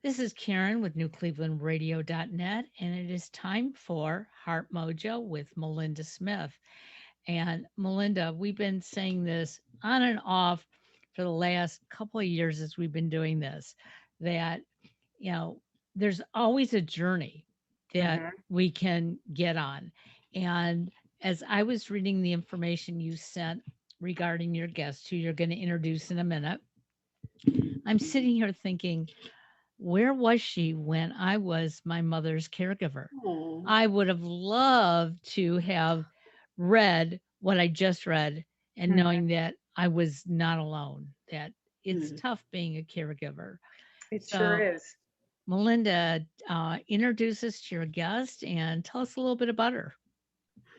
This is Karen with NewClevelandRadio.net, and it is time for Heart Mojo with Melinda Smith. And Melinda, we've been saying this on and off for the last couple of years as we've been doing this, that, you know, there's always a journey that Hmm. we can get on. And as I was reading the information you sent regarding your guest, who you're going to introduce in a minute, I'm sitting here thinking, where was she when I was my mother's caregiver? Oh, I would have loved to have read what I just read and Hmm. knowing that I was not alone, that it's mm. tough being a caregiver. It sure So, is. Melinda, introduce us to your guest and tell us a little bit about her.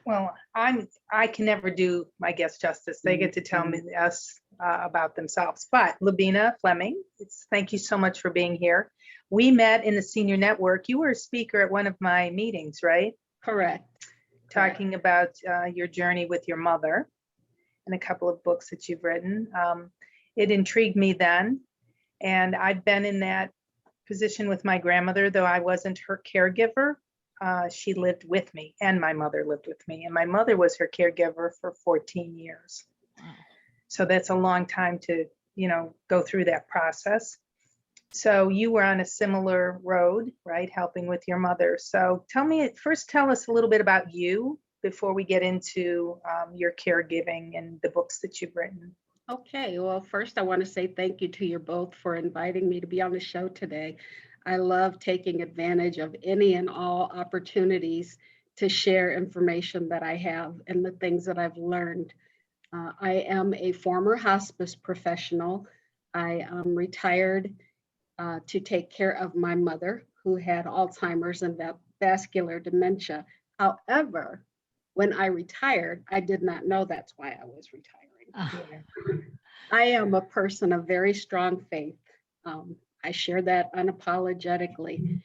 Well, I can never do my guests justice. They get to tell me us about themselves. But LaBena Fleming, thank you so much for being here. We met in the senior network. You were a speaker at one of my meetings, right? Correct. Talking about your journey with your mother and a couple of books that you've written. It intrigued me then, and I've been in that position with my grandmother, though I wasn't her caregiver. She lived with me, and my mother lived with me, and my mother was her caregiver for 14 years. Wow. So that's a long time to, go through that process. So you were on a similar road, right? Helping with your mother. So tell us a little bit about you before we get into your caregiving and the books that you've written. Okay. Well, first, I want to say thank you to you both for inviting me to be on the show today. I love taking advantage of any and all opportunities to share information that I have and the things that I've learned. I am a former hospice professional. I retired to take care of my mother who had Alzheimer's and vascular dementia. However, when I retired, I did not know that's why I was retiring. Ah, Yeah. I am a person of very strong faith. I share that unapologetically.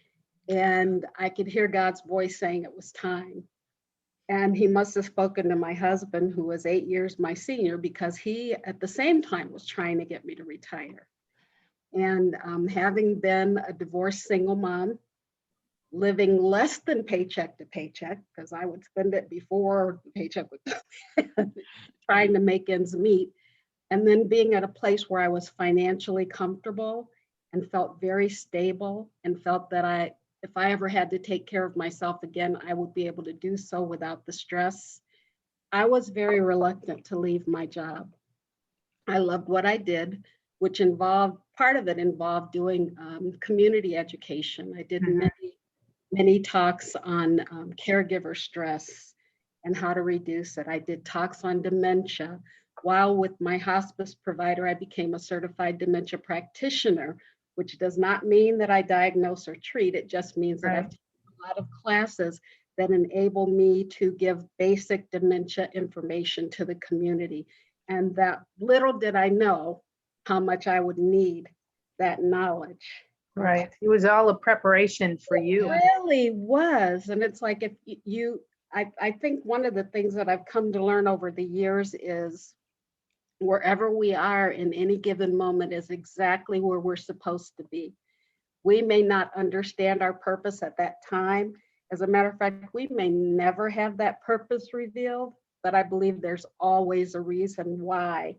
And I could hear God's voice saying it was time. And he must have spoken to my husband, who was 8 years my senior, because he at the same time was trying to get me to retire. And having been a divorced single mom, living less than paycheck to paycheck, because I would spend it before the paycheck would come, trying to make ends meet, and then being at a place where I was financially comfortable and felt very stable and felt that if I ever had to take care of myself again, I would be able to do so without the stress. I was very reluctant to leave my job. I loved what I did, which involved part of it involved doing community education. I did Mhm. many talks on caregiver stress and how to reduce it. I did talks on dementia. While with my hospice provider, I became a certified dementia practitioner, which does not mean that I diagnose or treat. It just means that I've Right. taken a lot of classes that enable me to give basic dementia information to the community. And that little did I know how much I would need that knowledge. Okay. Right. It was all a preparation for It you. yeah. really was. And it's like if I think one of the things that I've come to learn over the years is wherever we are in any given moment is exactly where we're supposed to be. We may not understand our purpose at that time. As a matter of fact, we may never have that purpose revealed, but I believe there's always a reason why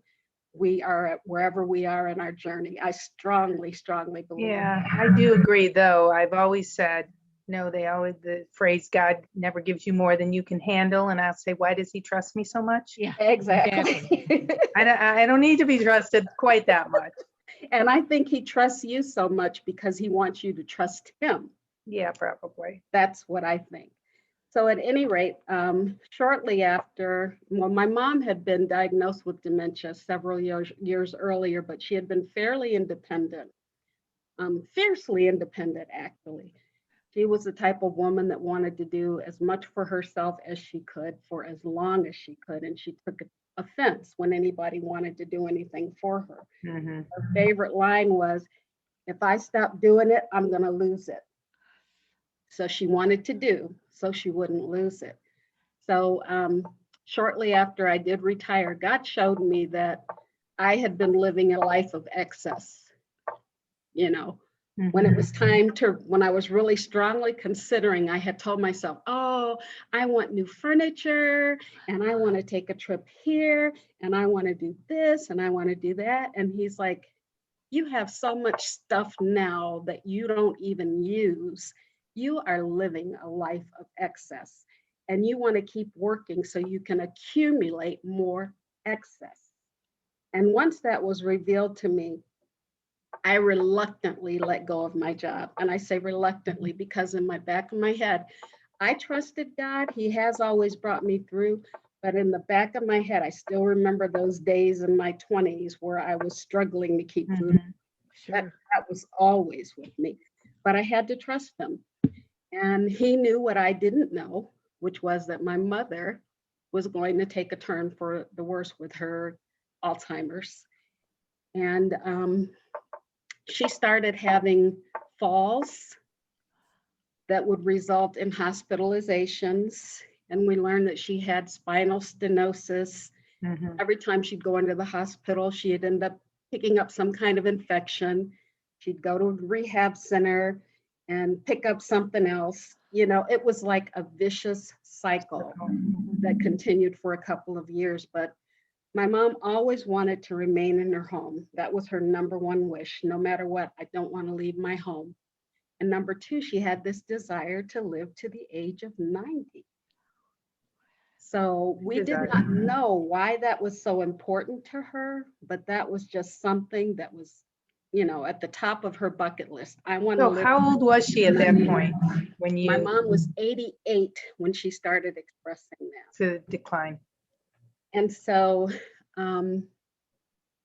we are at wherever we are in our journey. I strongly, strongly believe Yeah, that. I do agree, though. I've always said, no, the phrase God never gives you more than you can handle. And I'll say, why does he trust me so much? Yeah, exactly. Exactly. I don't need to be trusted quite that much. And I think he trusts you so much because he wants you to trust him. Yeah, probably. That's what I think. So, at any rate, shortly after, well, my mom had been diagnosed with dementia several years earlier, but she had been fairly independent, fiercely independent, actually. She was the type of woman that wanted to do as much for herself as she could for as long as she could. And she took offense when anybody wanted to do anything for her. Hmm. Her favorite line was, if I stop doing it, I'm going to lose it. So she wanted to do so she wouldn't lose it. So shortly after I did retire, God showed me that I had been living a life of excess, you know, When it was time to, when I was really strongly considering, I had told myself, oh, I want new furniture and I want to take a trip here and I want to do this and I want to do that. And he's like, you have so much stuff now that you don't even use. You are living a life of excess and you want to keep working so you can accumulate more excess. And once that was revealed to me, I reluctantly let go of my job. And I say reluctantly because in my back of my head, I trusted God. He has always brought me through. But in the back of my head, I still remember those days in my 20s where I was struggling to keep food. Sure. That was always with me. But I had to trust him. And he knew what I didn't know, which was that my mother was going to take a turn for the worse with her Alzheimer's. And she started having falls that would result in hospitalizations. And we learned that she had spinal stenosis. Every time she'd go into the hospital, she'd end up picking up some kind of infection. She'd go to a rehab center and pick up something else. You know, it was like a vicious cycle that continued for a couple of years. But my mom always wanted to remain in her home. That was her number one wish. No matter what, I don't want to leave my home. And number two, she had this desire to live to the age of 90. So we did not know why that was so important to her, but that was just something that was, you know, at the top of her bucket list. I want to So live. how old was she at that point when you? My mom was 88 when she started expressing that. To decline. And so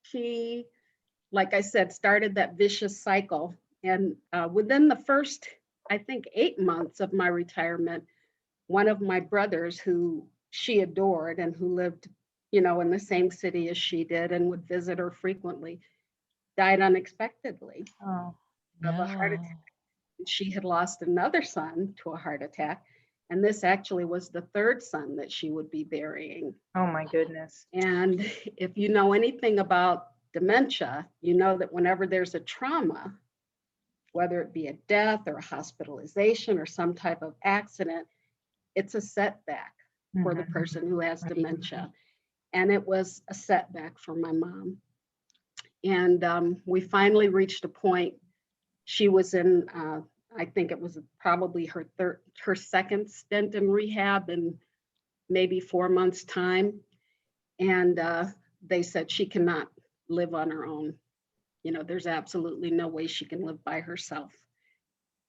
she, like I said, started that vicious cycle. And within the first, I think, 8 months of my retirement, one of my brothers who she adored and who lived, you know, in the same city as she did and would visit her frequently, died unexpectedly Oh, of a heart attack. She had lost another son to a heart attack. And this actually was the third son that she would be burying. oh my goodness. And if you know anything about dementia, you know that whenever there's a trauma, whether it be a death or a hospitalization or some type of accident, it's a setback for the person who has dementia. And it was a setback for my mom. And we finally reached a point. She was in, I think it was probably her second stint in rehab in maybe 4 months' time. And they said she cannot live on her own. You know, there's absolutely no way she can live by herself.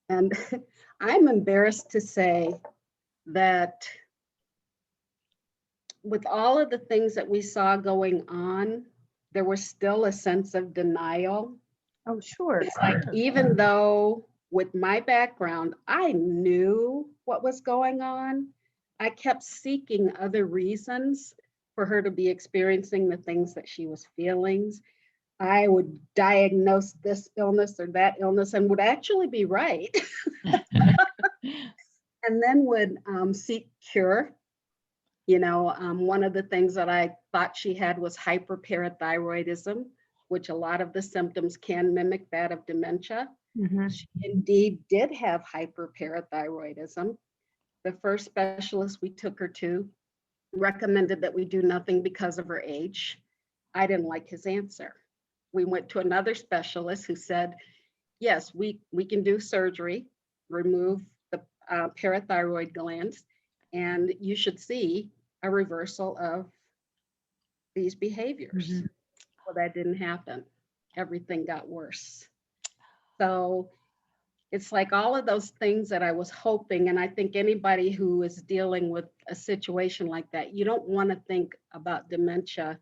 And I'm embarrassed to say that with all of the things that we saw going on, there was still a sense of denial. Oh, sure. It's like, even though with my background, I knew what was going on, I kept seeking other reasons for her to be experiencing the things that she was feeling. I would diagnose this illness or that illness and would actually be right. And then would seek cure. You know, one of the things that I thought she had was hyperparathyroidism, which a lot of the symptoms can mimic that of dementia. She indeed did have hyperparathyroidism. The first specialist we took her to recommended that we do nothing because of her age. I didn't like his answer. We went to another specialist who said, yes, we can do surgery, remove the parathyroid glands, and you should see a reversal of these behaviors. Well, that didn't happen. Everything got worse. So it's like all of those things that I was hoping, and I think anybody who is dealing with a situation like that, you don't want to think about dementia,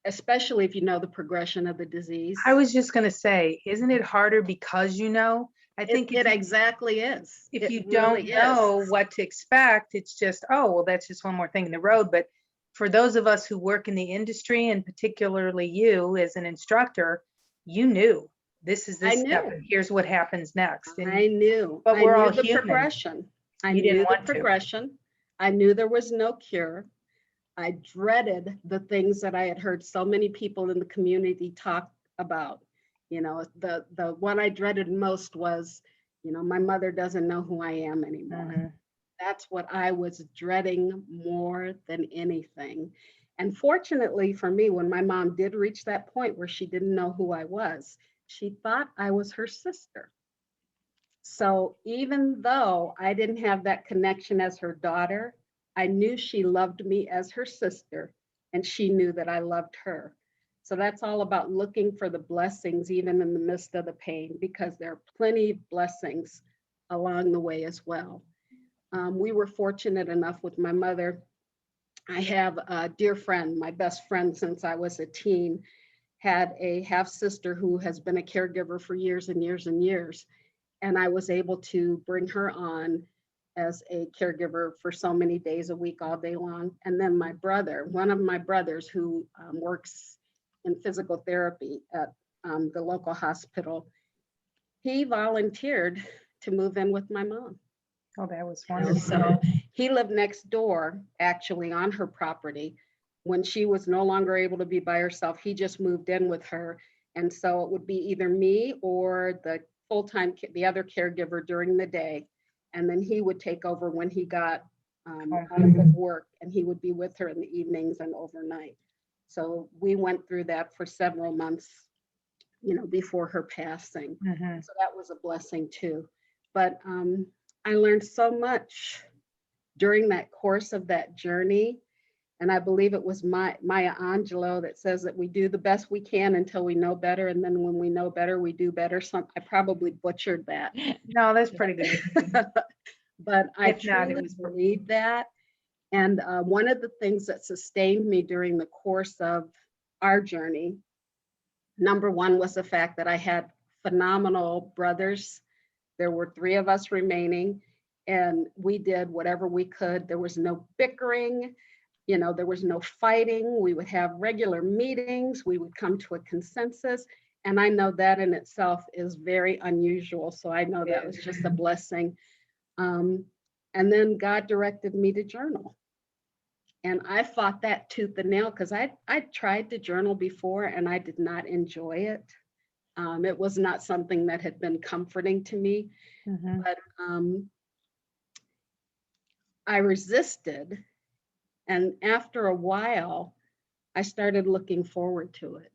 especially if you know the progression of the disease. I was just going to say, isn't it harder because you know? I think it exactly is. If you don't know what to expect, it's just, oh, well, that's just one more thing in the road. But for those of us who work in the industry, and particularly you as an instructor, you knew this is this step, and here's what happens next. And, I knew. But we're all the human. Progression. I You knew didn't the want to. progression. I knew there was no cure. I dreaded the things that I had heard so many people in the community talk about. You know, the one I dreaded most was, my mother doesn't know who I am anymore. Mhm. That's what I was dreading more than anything. And fortunately for me, when my mom did reach that point where she didn't know who I was, she thought I was her sister. So even though I didn't have that connection as her daughter, I knew she loved me as her sister, and she knew that I loved her. So that's all about looking for the blessings, even in the midst of the pain, because there are plenty of blessings along the way as well. We were fortunate enough with my mother. I have a dear friend, my best friend since I was a teen, had a half sister who has been a caregiver for years and years and years. And I was able to bring her on as a caregiver for so many days a week, all day long. And then my brother, one of my brothers who works in physical therapy at the local hospital, he volunteered to move in with my mom. Oh, that was And wonderful. so he lived next door, actually on her property. When she was no longer able to be by herself, he just moved in with her. And so it would be either me or the the other caregiver during the day. And then he would take over when he got out of work, and he would be with her in the evenings and overnight. So we went through that for several months, before her passing. Mhm. So that was a blessing too. But I learned so much during that course of that journey. And I believe it was Maya Angelou that says that we do the best we can until we know better. And then when we know better, we do better. I probably butchered that. No, that's pretty good. But I If not, it truly was believe that. And one of the things that sustained me during the course of our journey, number one, was the fact that I had phenomenal brothers. There were 3 of us remaining, and we did whatever we could. There was no bickering, there was no fighting. We would have regular meetings. We would come to a consensus. And I know that in itself is very unusual. So I know that was just a blessing. And then God directed me to journal. And I fought that tooth and nail because I tried to journal before and I did not enjoy it. It was not something that had been comforting to me, Mhm. but I resisted. And after a while, I started looking forward to it,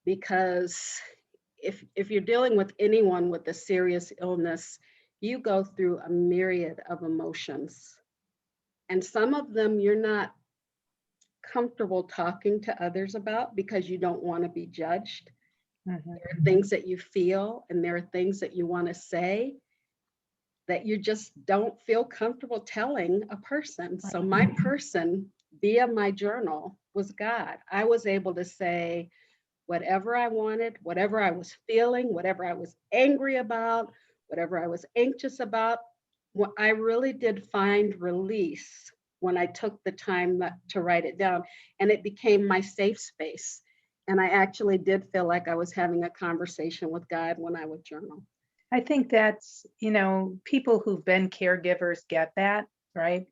because if you're dealing with anyone with a serious illness, you go through a myriad of emotions. And some of them you're not comfortable talking to others about because you don't want to be judged. Mhm. There are things that you feel and there are things that you want to say that you just don't feel comfortable telling a person. So my person via my journal was God. I was able to say whatever I wanted, whatever I was feeling, whatever I was angry about, whatever I was anxious about. What I really did find release when I took the time to write it down, and it became my safe space. And I actually did feel like I was having a conversation with God when I would journal. I think that's, people who've been caregivers get that, right?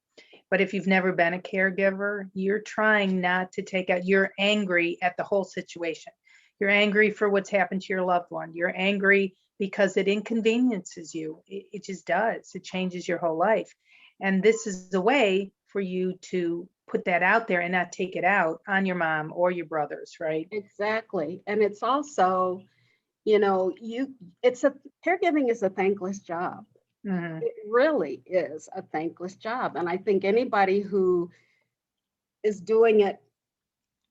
But if you've never been a caregiver, you're trying not to take out, you're angry at the whole situation. You're angry for what's happened to your loved one. You're angry because it inconveniences you. It just does. It changes your whole life. And this is a way for you to put that out there and not take it out on your mom or your brothers, right? Exactly. And it's also, caregiving is a thankless job. Mhm. It really is a thankless job. And I think anybody who is doing it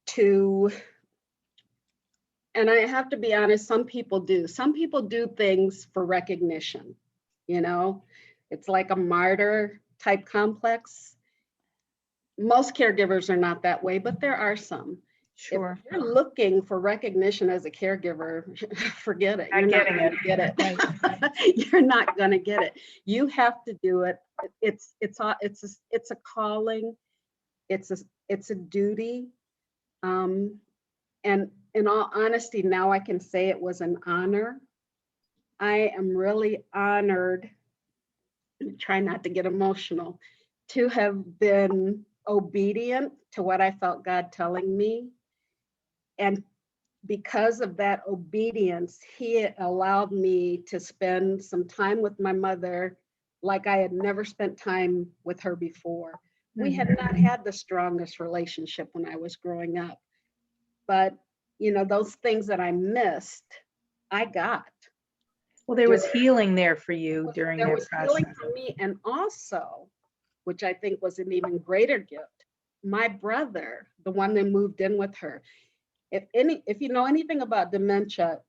to, and I have to be honest, some people do things for recognition, you know, it's like a martyr type complex. Most caregivers are not that way, but there are some. If Sure. you're looking for recognition as a caregiver, forget it. Not You're not getting going it. to get it. You're not going to get it. You have to do it. It's a calling. It's a duty. And in all honesty, now I can say it was an honor. I am really honored, try not to get emotional, to have been obedient to what I felt God telling me, and because of that obedience, he allowed me to spend some time with my mother like I had never spent time with her before. We had not had the strongest relationship when I was growing up, but those things that I missed, I got. Well, there was healing there for you during There that was healing process. for me, and also, which I think was an even greater gift, my brother, the one that moved in with her, if you know anything about dementia,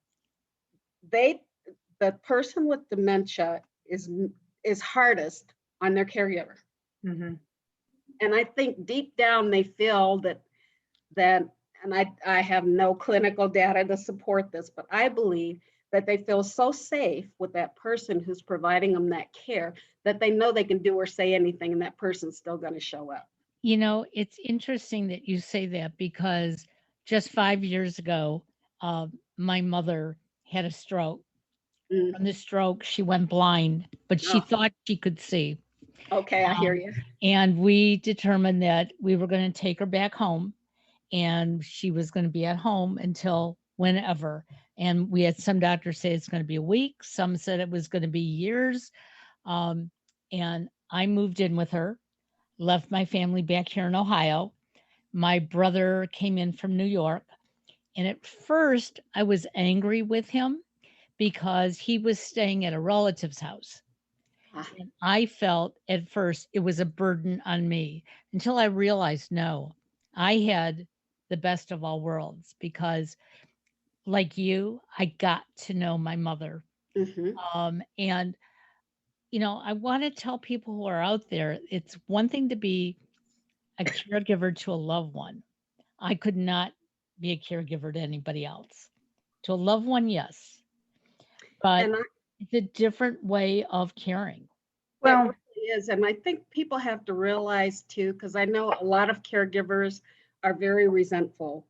the person with dementia is hardest on their caregiver. Mhm. And I think deep down they feel that, and I have no clinical data to support this, but I believe that they feel so safe with that person who's providing them that care that they know they can do or say anything and that person's still going to show up. It's interesting that you say that because just 5 years ago, my mother had a stroke. Mm. From the stroke, she went blind, but she Oh, thought she could see. okay, I hear Um, you. and we determined that we were going to take her back home and she was going to be at home until whenever. And we had some doctors say it's going to be a week, some said it was going to be years. Um, and I moved in with her, left my family back here in Ohio. My brother came in from New York. And at first, I was angry with him because he was staying at a relative's house. Ah, And I felt at first it was a burden on me until I realized no, I had the best of all worlds because, like you, I got to know my mother. mhm. And, I want to tell people who are out there it's one thing to be a caregiver to a loved one. I could not be a caregiver to anybody else. To a loved one, yes, but And it's a different way of caring. it Well, really is. And I think people have to realize too, because I know a lot of caregivers are very resentful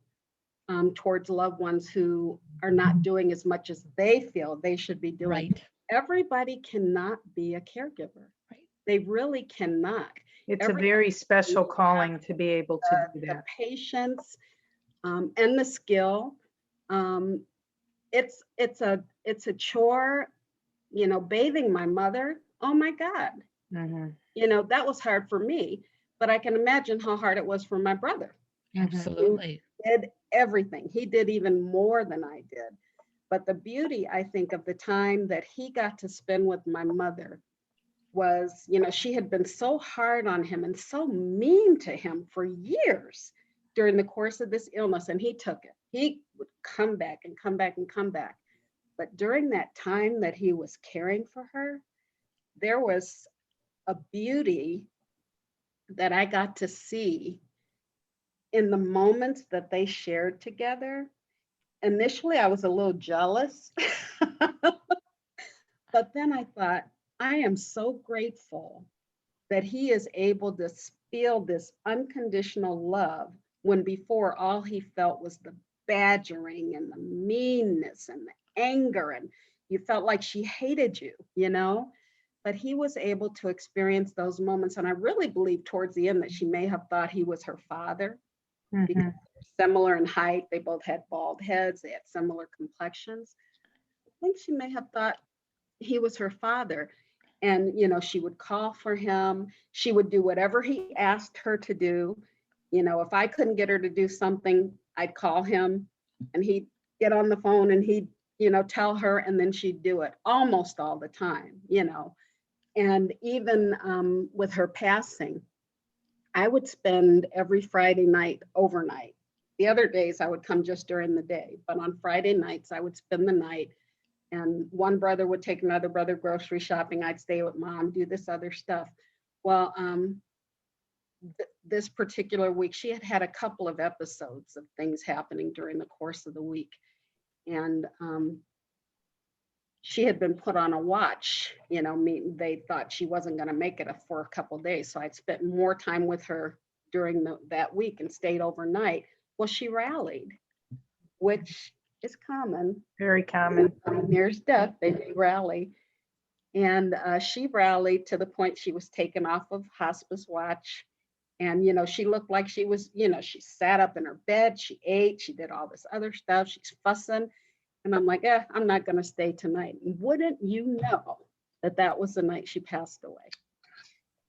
towards loved ones who are not doing as much as they feel they should be doing. Right. Everybody cannot be a caregiver. Right. They really cannot. it's a Everybody very special needs calling to be able to do the that. patience and the skill. Um, it's a chore, bathing my mother. Oh my God. Mhm. That was hard for me, but I can imagine how hard it was for my brother. Mhm. Absolutely. He did everything. He did even more than I did. But the beauty, I think, of the time that he got to spend with my mother was, she had been so hard on him and so mean to him for years during the course of this illness, and he took it. He would come back and come back and come back. But during that time that he was caring for her, there was a beauty that I got to see in the moments that they shared together. Initially, I was a little jealous, but then I thought, I am so grateful that he is able to feel this unconditional love when before all he felt was the badgering and the meanness and the anger, and you felt like she hated you. But he was able to experience those moments. And I really believe towards the end that she may have thought he was her father because Mhm. they're similar in height. They both had bald heads, they had similar complexions. I think she may have thought he was her father. And, she would call for him. She would do whatever he asked her to do. If I couldn't get her to do something, I'd call him and he'd get on the phone and he'd, tell her, and then she'd do it almost all the time. And even with her passing, I would spend every Friday night overnight. The other days I would come just during the day, but on Friday nights I would spend the night, and one brother would take another brother grocery shopping. I'd stay with mom, do this other stuff. Well, this particular week, she had had a couple of episodes of things happening during the course of the week. And she had been put on a watch, they thought she wasn't going to make it for a couple of days. So I'd spent more time with her during that week and stayed overnight. Well, she rallied, which is common. Very common. Near death, they do rally. And she rallied to the point she was taken off of hospice watch. And, she looked like she was, she sat up in her bed, she ate, she did all this other stuff, she's fussing. And I'm like, I'm not going to stay tonight. And wouldn't you know that was the night she passed away?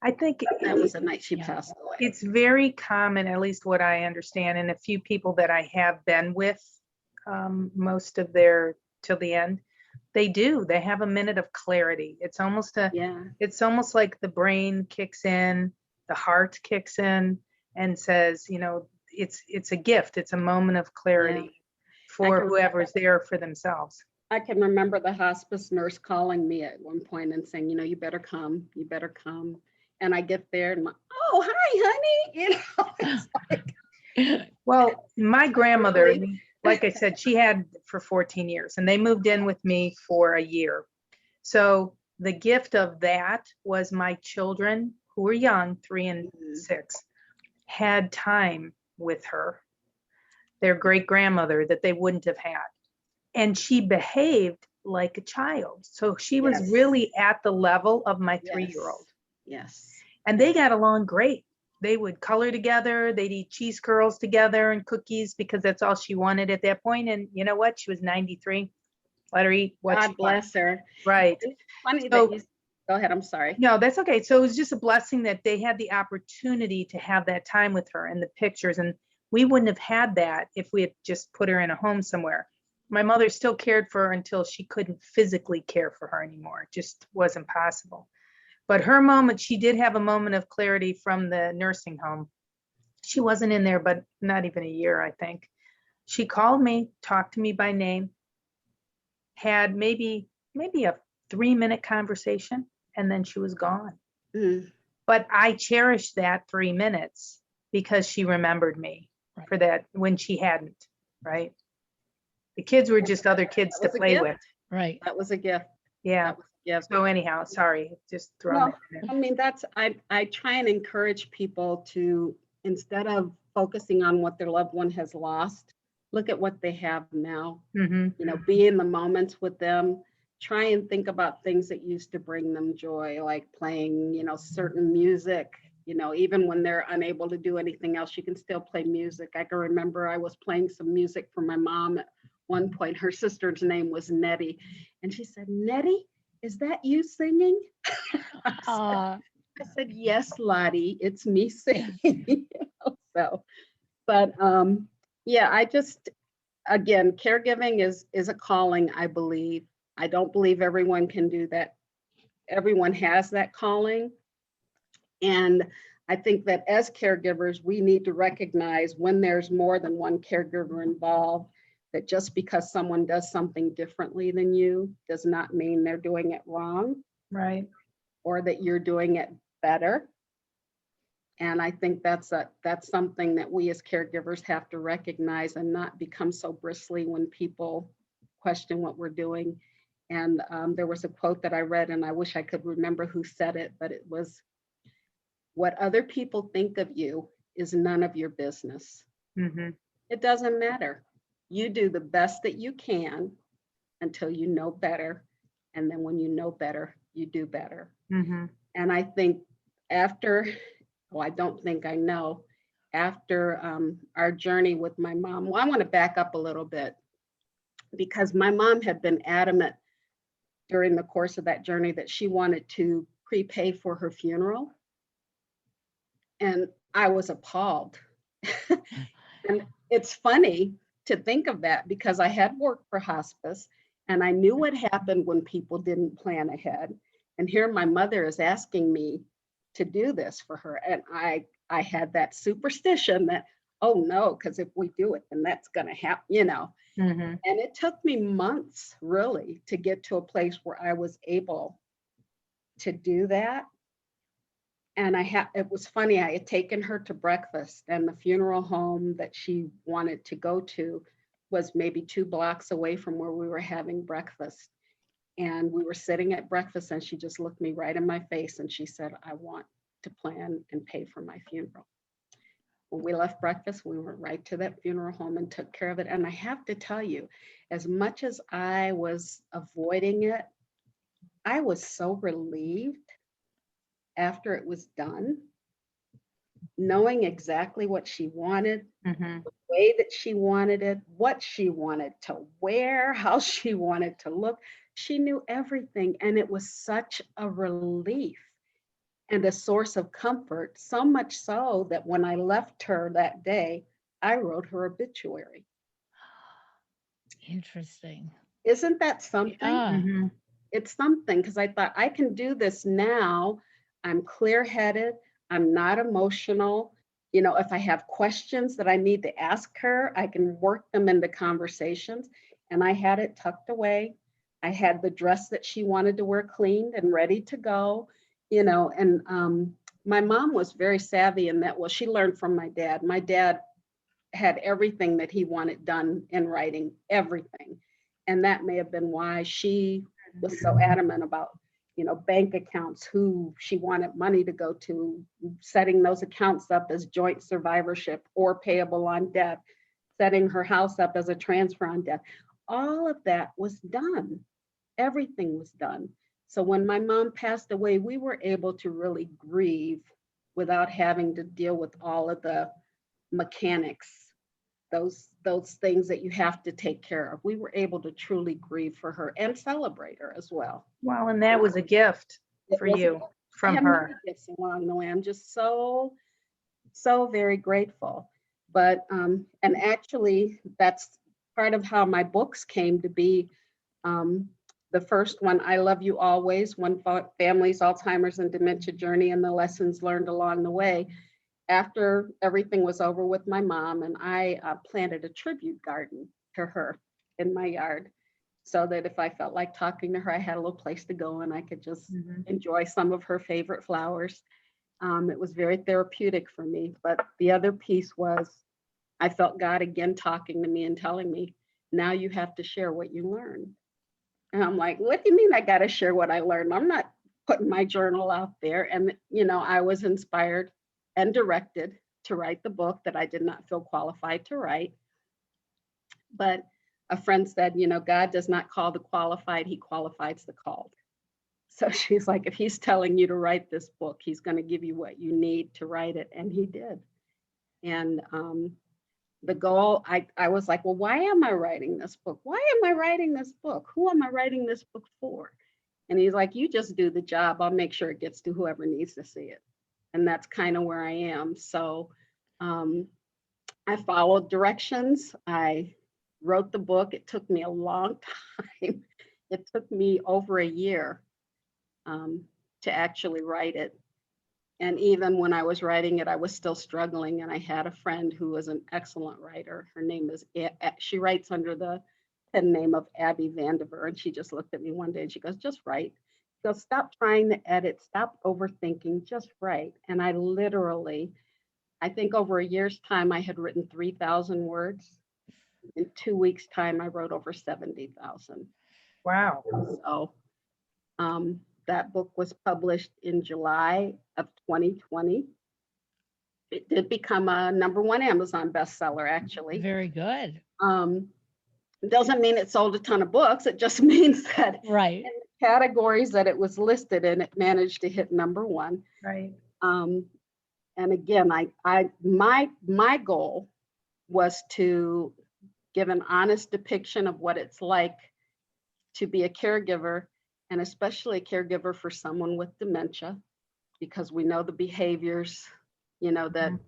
I think That was the night she Yeah. passed away. it's very common, at least what I understand, and a few people that I have been with most of their till the end, they have a minute of clarity. It's almost Yeah. it's almost like the brain kicks in, the heart kicks in and says, it's a gift. It's a moment of clarity for can whoever's there for themselves. I can remember the hospice nurse calling me at one point and saying, you better come, you better come. And I get there and I'm like, oh, hi, honey. It's like, Well, my grandmother, Really? like I said, she had for 14 years and they moved in with me for a year. So the gift of that was my children, who were young, 3 and 6, had time with her, their great grandmother that they wouldn't have had. And she behaved like a child. So she was Yes. really at the level of my 3-year-old. Yes. And they got along great. They would color together. They'd eat cheese curls together and cookies because that's all she wanted at that point. And you know what? She was 93. Let her eat what she God bless her. Right. It's funny So- that you go ahead. I'm sorry. No, that's okay. So it was just a blessing that they had the opportunity to have that time with her and the pictures. And we wouldn't have had that if we had just put her in a home somewhere. My mother still cared for her until she couldn't physically care for her anymore. It just wasn't possible. But her moment, she did have a moment of clarity from the nursing home. She wasn't in there, but not even a year, I think. She called me, talked to me by name, had maybe a 3-minute conversation, and then she was gone. Mm. But I cherished that 3 minutes because she remembered me Right. for that when she hadn't, right? The kids were just other kids to That was a play gift. with. Right. That was a gift. Yeah. That was a gift. So anyhow, sorry, just throw No, that in. I mean, I try and encourage people to, instead of focusing on what their loved one has lost, look at what they have now. Mhm. Be in the moments with them. Try and think about things that used to bring them joy, like playing, certain music. Even when they're unable to do anything else, you can still play music. I can remember I was playing some music for my mom at one point. Her sister's name was Nettie. And she said, Nettie, is that you singing? I said, yes, Lottie, it's me singing. So, but yeah, I just, again, caregiving is a calling, I believe. I don't believe everyone can do that. Everyone has that calling. And I think that as caregivers, we need to recognize when there's more than one caregiver involved, that just because someone does something differently than you does not mean they're doing it wrong. Right. Or that you're doing it better. And I think that's something that we as caregivers have to recognize and not become so bristly when people question what we're doing. And there was a quote that I read, and I wish I could remember who said it, but it was, what other people think of you is none of your business. Mm-hmm. It doesn't matter. You do the best that you can until you know better. And then when you know better, you do better. Mm-hmm. And I think after, well, I don't think I know, after our journey with my mom, well, I want to back up a little bit, because my mom had been adamant during the course of that journey that she wanted to prepay for her funeral. And I was appalled. And it's funny to think of that, because I had worked for hospice and I knew what happened when people didn't plan ahead. And here my mother is asking me to do this for her. And I had that superstition that, oh no, because if we do it, then that's going to happen, Mm-hmm. And it took me months really to get to a place where I was able to do that. And it was funny, I had taken her to breakfast, and the funeral home that she wanted to go to was maybe 2 blocks away from where we were having breakfast. And we were sitting at breakfast, and she just looked me right in my face and she said, I want to plan and pay for my funeral. When we left breakfast, we went right to that funeral home and took care of it. And I have to tell you, as much as I was avoiding it, I was so relieved after it was done. knowing exactly what she wanted, Mhm. the way that she wanted it, what she wanted to wear, how she wanted to look. She knew everything. And it was such a relief and a source of comfort, so much so that when I left her that day, I wrote her obituary. Interesting. Isn't that something? Yeah. Mhm. It's something, because I thought I can do this now. I'm clear-headed. I'm not emotional. You know, if I have questions that I need to ask her, I can work them into conversations. And I had it tucked away. I had the dress that she wanted to wear cleaned and ready to go, you know, and my mom was very savvy in that. Well, she learned from my dad. My dad had everything that he wanted done in writing, everything. And that may have been why she was so adamant about, you know, bank accounts, who she wanted money to go to, setting those accounts up as joint survivorship or payable on death, setting her house up as a transfer on death. All of that was done. Everything was done. So when my mom passed away, we were able to really grieve without having to deal with all of the mechanics, those things that you have to take care of. We were able to truly grieve for her and celebrate her as well. Well, and that was a gift It for was, you I from had her. many gifts along the way. I'm just so very grateful. But and actually, that's part of how my books came to be. The first one, I Love You Always, One Family's Alzheimer's and Dementia Journey and the Lessons Learned Along the Way. After everything was over with my mom, and I planted a tribute garden to her in my yard, so that if I felt like talking to her, I had a little place to go and I could just Mhm. enjoy some of her favorite flowers. It was very therapeutic for me. But the other piece was I felt God again talking to me and telling me, now you have to share what you learned. And I'm like, what do you mean I got to share what I learned? I'm not putting my journal out there. And, you know, I was inspired and directed to write the book that I did not feel qualified to write. But a friend said, you know, God does not call the qualified, he qualifies the called. So she's like, if he's telling you to write this book, he's going to give you what you need to write it. And he did. And the goal, I was like, well, why am I writing this book? Why am I writing this book? Who am I writing this book for? And he's like, you just do the job. I'll make sure it gets to whoever needs to see it. And that's kind of where I am. So I followed directions. I wrote the book. It took me a long time. It took me over a year to actually write it. And even when I was writing it, I was still struggling. And I had a friend who was an excellent writer. Her name is, she writes under the pen name of Abby Vandiver. And she just looked at me one day and she goes, just write. She goes, stop trying to edit, stop overthinking, just write. And I literally, I think over a year's time, I had written 3,000 words. In 2 weeks' time, I wrote over 70,000. Wow. So that book was published in July of 2020. It did become a #1 Amazon bestseller, actually. Very good. It doesn't mean it sold a ton of books. It just means that Right. in the categories that it was listed in, it managed to hit #1. Right. And again, my goal was to give an honest depiction of what it's like to be a caregiver, and especially a caregiver for someone with dementia, because we know the behaviors, you know, that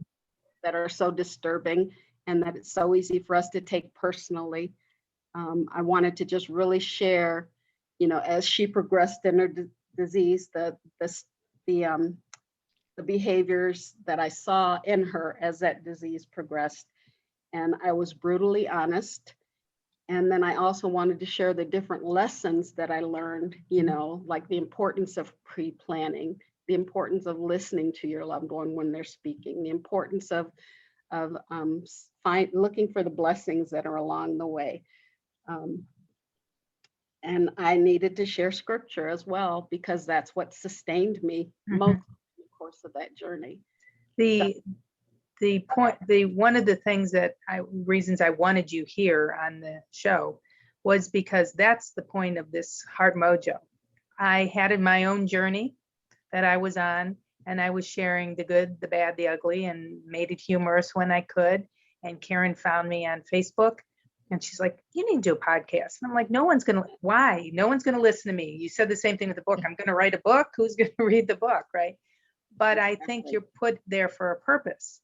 are so disturbing and that it's so easy for us to take personally. I wanted to just really share, you know, as she progressed in her disease, the behaviors that I saw in her as that disease progressed. And I was brutally honest. And then I also wanted to share the different lessons that I learned, you know, like the importance of pre-planning, the importance of listening to your loved one when they're speaking, the importance of looking for the blessings that are along the way. And I needed to share scripture as well, because that's what sustained me most in the course of that journey. The one of the things that reasons I wanted you here on the show was because that's the point of this Heart Mojo. I had in my own journey that I was on, And I was sharing the good, the bad, the ugly, and made it humorous when I could. And Karen found me on Facebook, and she's like, you need to do a podcast. And I'm like, why? No one's going to listen to me. You said the same thing with the book. I'm going to write a book. Who's going to read the book, right? But I think you're put there for a purpose.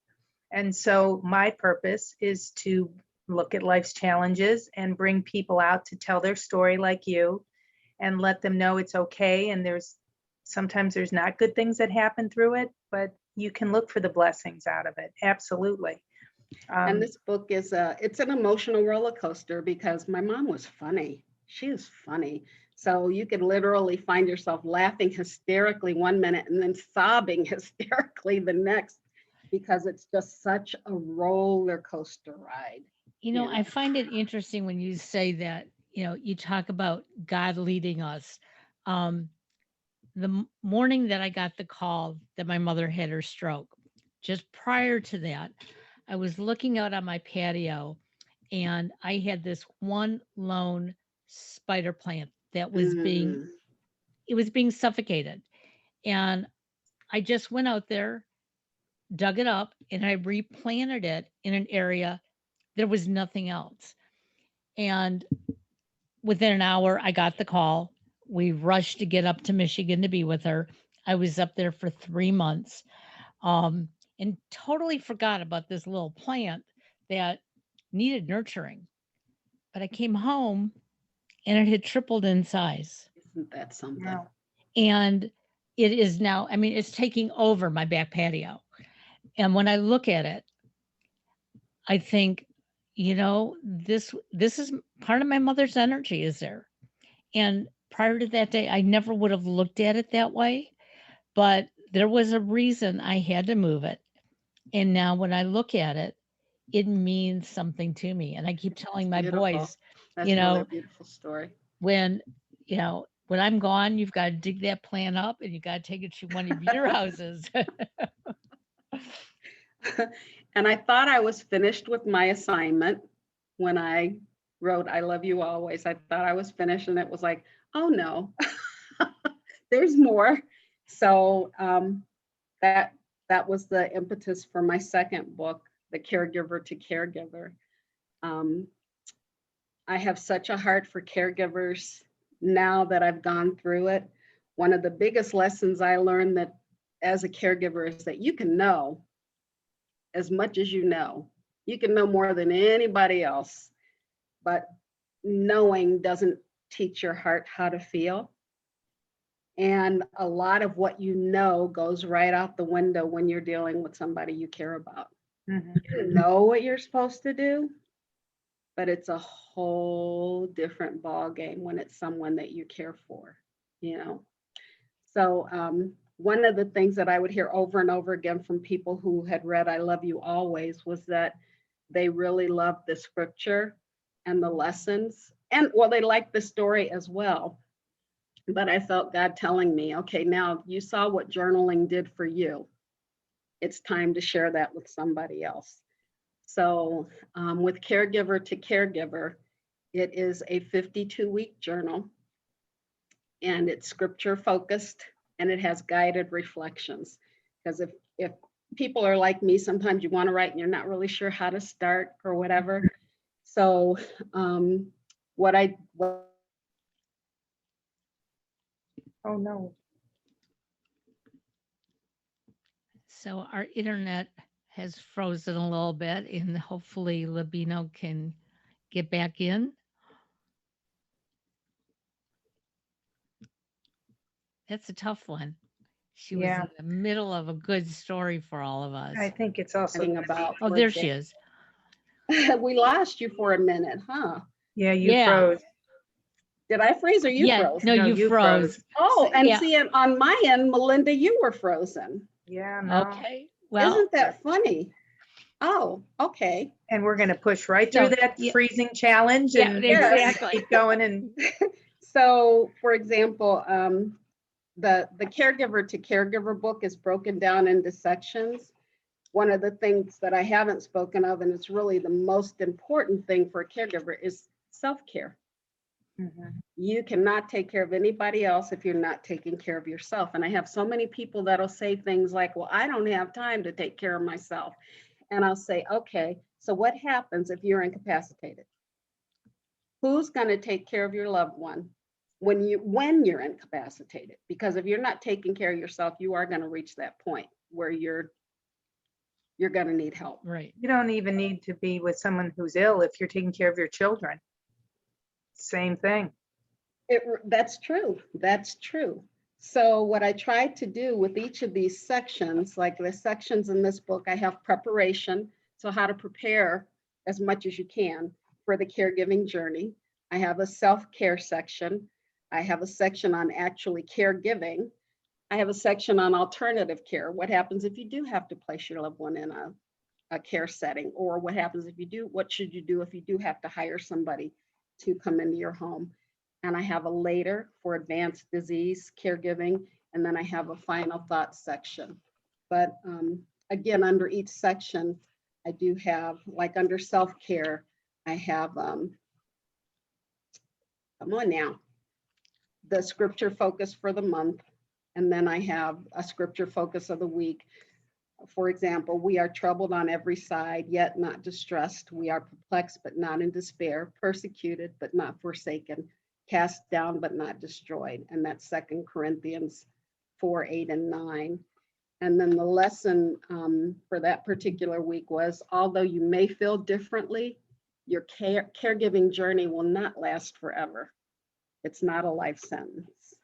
And so my purpose is to look at life's challenges and bring people out to tell their story like you, and let them know it's okay. And sometimes there's not good things that happen through it, but you can look for the blessings out of it. Absolutely. And this book is it's an emotional roller coaster because my mom was funny. She was funny. So you could literally find yourself laughing hysterically one minute and then sobbing hysterically the next, because it's just such a roller coaster ride. I find it interesting when you say that, you talk about God leading us. The morning that I got the call that my mother had her stroke, just prior to that, I was looking out on my patio and I had this one lone spider plant that was being suffocated. And I just went out there, dug it up, and I replanted it in an area. There was nothing else. And within an hour, I got the call. We rushed to get up to Michigan to be with her. I was up there for 3 months, and totally forgot about this little plant that needed nurturing. But I came home and it had tripled in size. Isn't that something? Wow. And it is now, it's taking over my back patio. And when I look at it, I think, this is part of my mother's energy is there. And prior to that day, I never would have looked at it that way, but there was a reason I had to move it. And now when I look at it, it means something to me. And I keep telling my boys, That's really a beautiful story. when I'm gone, you've got to dig that plant up and you got to take it to one of your houses. And I thought I was finished with my assignment when I wrote I Love You Always. I thought I was finished, and it was like, oh no, there's more. So that was the impetus for my second book, The Caregiver to Caregiver. I have such a heart for caregivers now that I've gone through it. One of the biggest lessons I learned that as a caregiver is that you can know as much as you know. You can know more than anybody else, but knowing doesn't teach your heart how to feel. And a lot of what you know goes right out the window when you're dealing with somebody you care about. Mhm. You know what you're supposed to do, but it's a whole different ball game when it's someone that you care for, So one of the things that I would hear over and over again from people who had read I Love You Always was that they really loved the scripture and the lessons. And well, they liked the story as well. But I felt God telling me, okay, now you saw what journaling did for you. It's time to share that with somebody else. So with Caregiver to Caregiver, it is a 52-week journal, and it's scripture focused, and it has guided reflections. Because if people are like me, sometimes you want to write and you're not really sure how to start or whatever. So Oh no. So our internet has frozen a little bit, and hopefully LaBena can get back in. That's a tough one. She was Yeah. in the middle of a good story for all of us. I think it's also Talking about, Oh, there she is. we lost you for a minute, huh? Yeah, you Yeah. froze. Did I freeze or you Yeah, froze? no, you froze. Oh, and Yeah. see, on my end, Melinda, you were frozen. Yeah, no. Okay. Well, Isn't that funny? Oh, okay. And we're going to push right So, through that yeah. freezing challenge Yeah, and exactly. keep going. And So, for example, the Caregiver to Caregiver book is broken down into sections. One of the things that I haven't spoken of, and it's really the most important thing for a caregiver, is self-care. Mhm. You cannot take care of anybody else if you're not taking care of yourself. And I have so many people that'll say things like, well, I don't have time to take care of myself. And I'll say, okay, so what happens if you're incapacitated? Who's going to take care of your loved one when you're incapacitated? Because if you're not taking care of yourself, you are going to reach that point where you're going to need help. Right. You don't even need to be with someone who's ill if you're taking care of your children. Same thing. That's true. That's true. So what I tried to do with each of these sections, like the sections in this book, I have preparation. So how to prepare as much as you can for the caregiving journey. I have a self-care section. I have a section on actually caregiving. I have a section on alternative care. What happens if you do have to place your loved one in a care setting? Or what happens if you do, what should you do if you do have to hire somebody to come into your home? And I have a later for advanced disease caregiving, and then I have a final thoughts section. But again, under each section, I do have, like under self-care, I have, come on now, the scripture focus for the month, and then I have a scripture focus of the week. For example, we are troubled on every side, yet not distressed. We are perplexed, but not in despair, persecuted, but not forsaken, cast down, but not destroyed. And that's 2 Corinthians 4, 8, and 9. And then the lesson for that particular week was, although you may feel differently, your caregiving journey will not last forever. It's not a life sentence.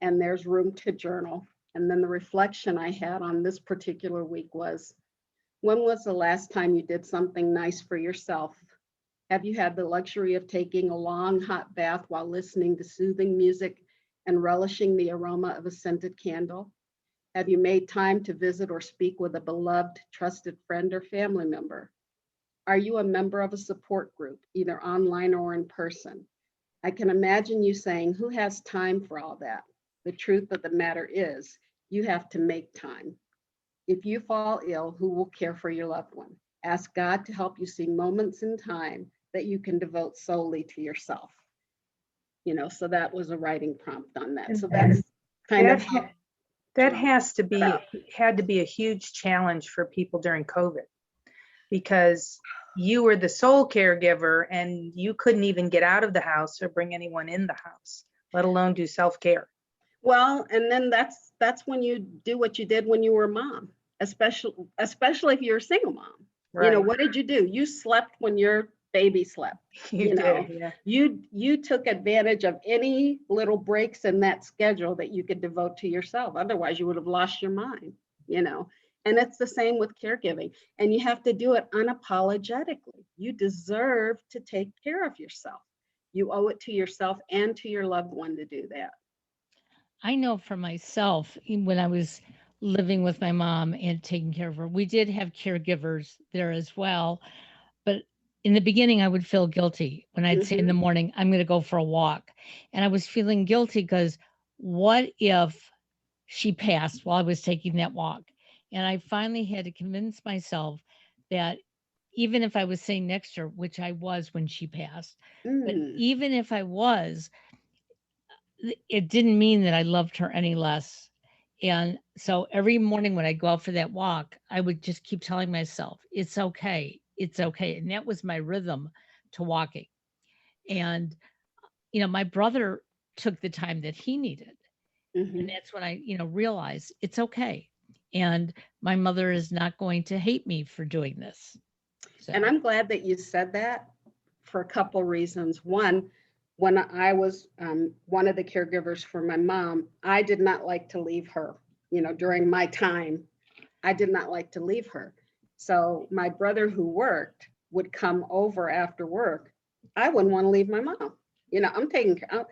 And there's room to journal. And then the reflection I had on this particular week was, when was the last time you did something nice for yourself? Have you had the luxury of taking a long hot bath while listening to soothing music and relishing the aroma of a scented candle? Have you made time to visit or speak with a beloved, trusted friend or family member? Are you a member of a support group, either online or in person? I can imagine you saying, who has time for all that? The truth of the matter is, you have to make time. If you fall ill, who will care for your loved one? Ask God to help you see moments in time that you can devote solely to yourself. You know, so that was a writing prompt on that. So that's kind of That had to be a huge challenge for people during COVID, because you were the sole caregiver and you couldn't even get out of the house or bring anyone in the house, let alone do self-care. well, and then that's when you do what you did when you were a mom, especially if you're a single mom. You know, Right. what did you do? You slept when your baby slept. You know, did, yeah. You took advantage of any little breaks in that schedule that you could devote to yourself. Otherwise, you would have lost your mind, you know. And it's the same with caregiving. And you have to do it unapologetically. You deserve to take care of yourself. You owe it to yourself and to your loved one to do that. I know for myself, when I was living with my mom and taking care of her, we did have caregivers there as well. But in the beginning, I would feel guilty when I'd say in the morning, I'm going to go for a walk. And I was feeling guilty because what if she passed while I was taking that walk? And I finally had to convince myself that even if I was sitting next to her, which I was when she passed, but even if I was, it didn't mean that I loved her any less. And so every morning when I go out for that walk, I would just keep telling myself, it's okay. It's okay. And that was my rhythm to walking. And, my brother took the time that he needed. And that's when I, realized it's okay. And my mother is not going to hate me for doing this. So. And I'm glad that you said that for a couple reasons. One, when I was one of the caregivers for my mom, I did not like to leave her. During my time, I did not like to leave her. So my brother who worked would come over after work. I wouldn't want to leave my mom. I'm taking care.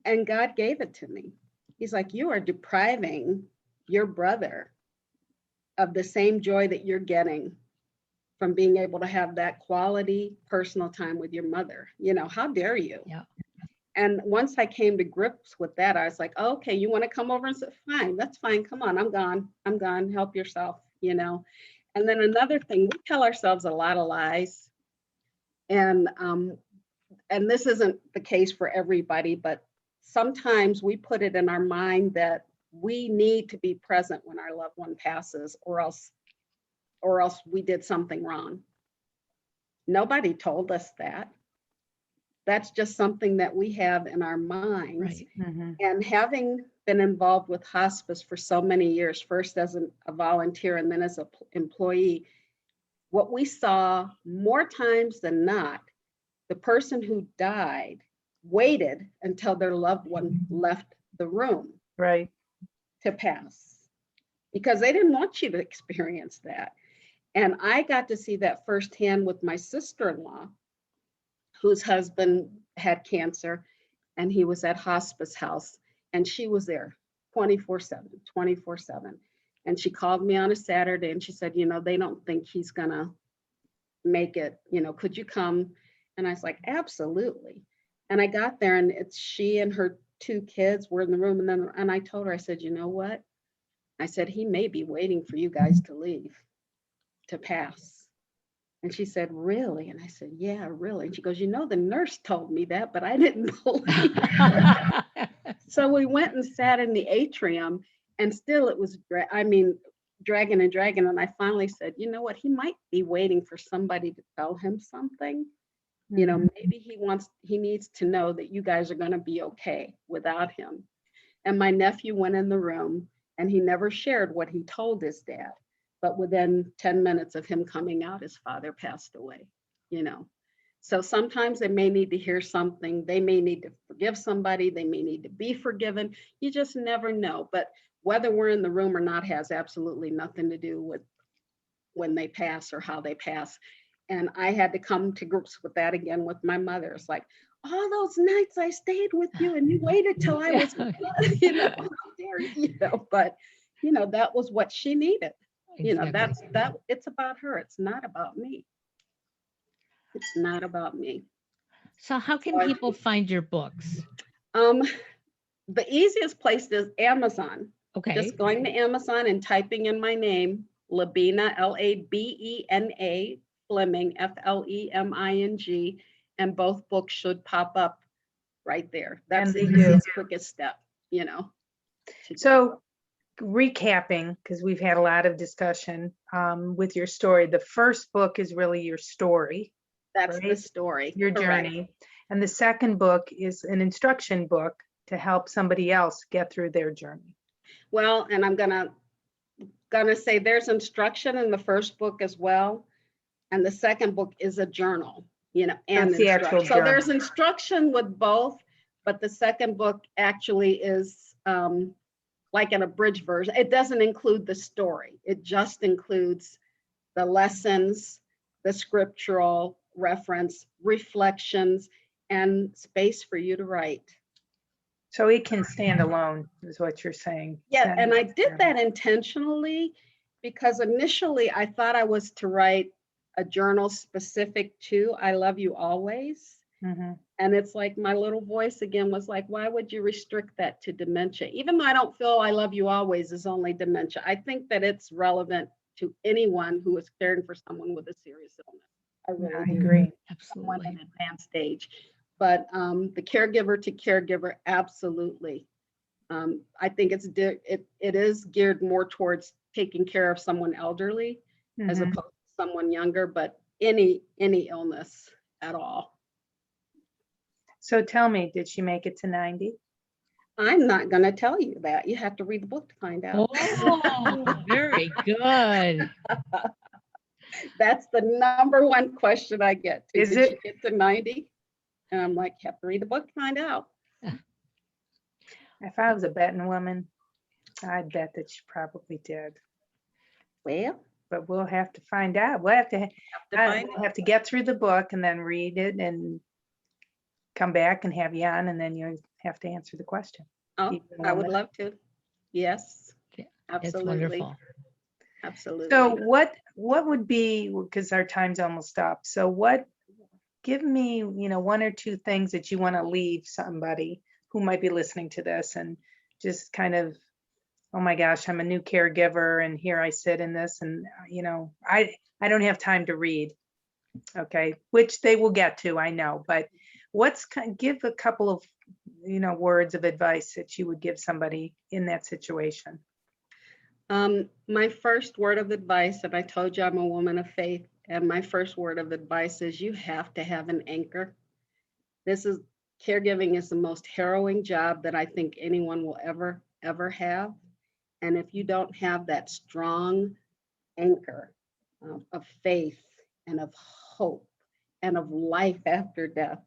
And God gave it to me. He's like, you are depriving your brother of the same joy that you're getting from being able to have that quality personal time with your mother. How dare you? Yeah. And once I came to grips with that, I was like, oh, okay, you want to come over and say, fine, that's fine. Come on, I'm gone. Help yourself, And then another thing, we tell ourselves a lot of lies. And and this isn't the case for everybody, but sometimes we put it in our mind that we need to be present when our loved one passes, or else we did something wrong. Nobody told us that. That's just something that we have in our minds. Right. Mhm. And having been involved with hospice for so many years, first as a volunteer and then as an employee, what we saw more times than not, the person who died waited until their loved one left the room Right. to pass, because they didn't want you to experience that. And I got to see that firsthand with my sister-in-law, whose husband had cancer, and he was at hospice house, and she was there 24/7. And she called me on a Saturday and she said, they don't think he's gonna make it, could you come? And I was like, absolutely. And I got there, and it's she and her 2 kids were in the room. And I told her, I said, you know what? I said, he may be waiting for you guys to leave, to pass. And she said, really? And I said, yeah, really. And she goes, the nurse told me that, but I didn't believe her. So we went and sat in the atrium, and still it was, dragging and dragging. And I finally said, you know what? He might be waiting for somebody to tell him something. Mhm. Maybe he needs to know that you guys are going to be okay without him. And my nephew went in the room, and he never shared what he told his dad. But within 10 minutes of him coming out, his father passed away, So sometimes they may need to hear something. They may need to forgive somebody. They may need to be forgiven. You just never know. But whether we're in the room or not has absolutely nothing to do with when they pass or how they pass. And I had to come to grips with that again with my mother. It's like, all those nights I stayed with you and you waited till I was, how dare you, but that was what she needed. Exactly. It's about her. It's not about me. It's not about me. So how can people find your books? The easiest place is Amazon. Okay. Just going to Amazon and typing in my name, LaBena, LaBena Fleming, Fleming, and both books should pop up right there. That's And the they do. easiest, quickest step, So recapping, because we've had a lot of discussion with your story. The first book is really your story, That's the right? story. Your Correct. journey. And the second book is an instruction book to help somebody else get through their journey. Well, and I'm gonna say there's instruction in the first book as well. And the second book is a journal, and That's the actual instruction. So journal. there's instruction with both, but the second book actually is like an abridged version. It doesn't include the story. It just includes the lessons, the scriptural reference, reflections, and space for you to write. So it can stand alone, is what you're saying. Yeah, and I did that intentionally because initially I thought I was to write a journal specific to I Love You Always. Mm-hmm. And it's like my little voice again was like, why would you restrict that to dementia? Even though I don't feel I Love You Always is only dementia. I think that it's relevant to anyone who is caring for someone with a serious illness. I really do. agree. Someone Absolutely. in advanced stage. But the caregiver to caregiver, absolutely. I think it is geared more towards taking care of someone elderly as Mhm. opposed to someone younger, but any illness at all. So tell me, did she make it to 90? I'm not going to tell you that. You have to read the book to find out. Oh, very good. That's the number one question I get. Is Did it? she get to 90? And I'm like, have to read the book to find out. If I was a betting woman, I'd bet that she probably did. Well, But we'll have to find out. We'll have to find have to get through the book and then read it and come back and have you on, and then you have to answer the question. Oh, Even I would one love to. Yes, Yeah, It's absolutely. wonderful. Absolutely. So what would be, because our time's almost up, so give me, 1 or 2 things that you want to leave somebody who might be listening to this and just kind of, oh my gosh, I'm a new caregiver and here I sit in this and, I don't have time to read. Okay, which they will get to, I know, but Give a couple of, words of advice that you would give somebody in that situation. My first word of advice, and I told you I'm a woman of faith, and my first word of advice is you have to have an anchor. Caregiving is the most harrowing job that I think anyone will ever have. And if you don't have that strong anchor of faith and of hope and of life after death,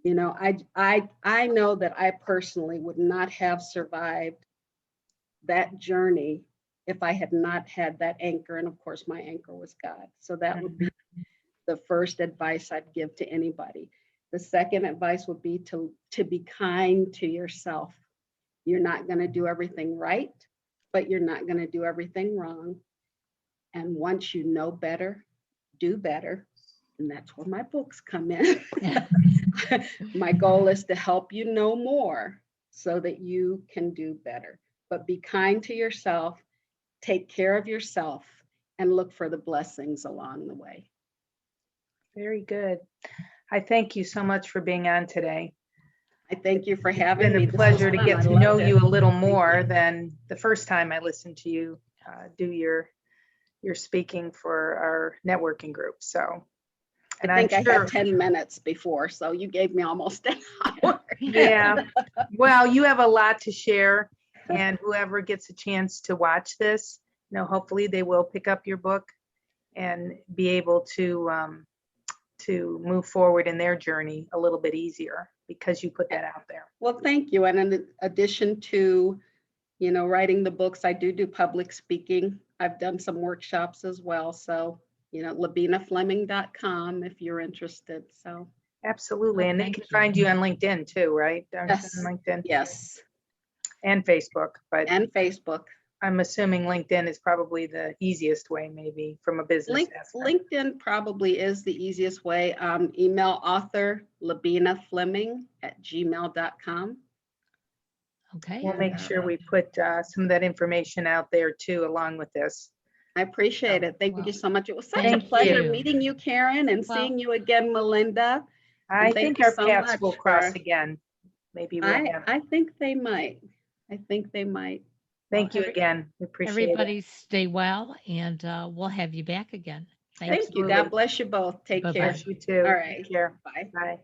I know that I personally would not have survived that journey if I had not had that anchor. And of course, my anchor was God. So that would be the first advice I'd give to anybody. The second advice would be to be kind to yourself. You're not going to do everything right, but you're not going to do everything wrong. And once you know better, do better. And that's where my books come in. My goal is to help you know more so that you can do better. But be kind to yourself, take care of yourself, and look for the blessings along the way. Very good. I thank you so much for being on today. I thank you for having me. It's been a pleasure to get to know you a little more than the first time I listened to you do your speaking for our networking group. So, and I think I had 10 minutes before, so you gave me almost an hour. Yeah. Well, you have a lot to share, and whoever gets a chance to watch this, hopefully they will pick up your book and be able to move forward in their journey a little bit easier because you put that out there. Well, thank you. And in addition to, writing the books, I do public speaking. I've done some workshops as well. So, LaBenaFleming.com if you're interested. So absolutely. Well, and they can find you on LinkedIn too, right? Yes. On LinkedIn? Yes. And Facebook. And Facebook. I'm assuming LinkedIn is probably the easiest way, maybe from a business aspect. LinkedIn probably is the easiest way. Email author LaBena Fleming @gmail.com. Okay. We'll make sure we put some of that information out there too, along with this. I appreciate it. Thank you so much. It was such a thank pleasure you. meeting you, Karen, and seeing you again, Melinda. I thank think you our so paths much will cross for- again. Maybe we'll have. I think they might. I think they might. Thank you again. We appreciate Everybody it. stay well, and we'll have you back again. Thank you. God bless you both. Take Bye-bye. care. Bless you too. All right. Take care. Bye. Bye.